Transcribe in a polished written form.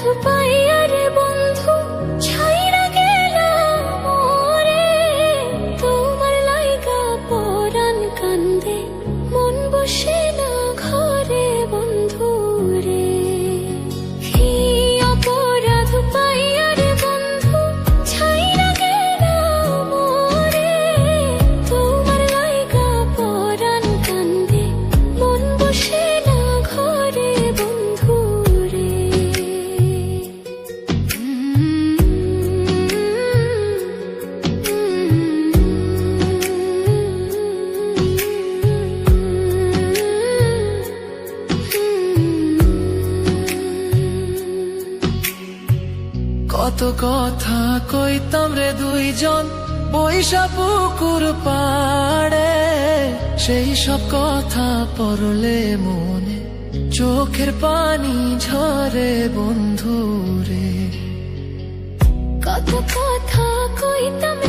অপরাধ পাইয়া রে বন্ধু ছাইরা গেলাম মোরে। তোমার লাইগা পরাণ কান্দে মন বসে না ঘরে বন্ধু রে। কি অপরাধ পাইয়া রে বন্ধু ছাইরা গেলাম মোরে। তোমার লাইগা পরাণ কান্দে মন বসে না ঘরে বন্ধু রে। কত কথা কইতাম রে দুইজন বৈশা পুকুর পাড়ে, সেই সব কথা পড়লে মনে চোখের পানি ঝরে বন্ধু রে। কত কথা কইতাম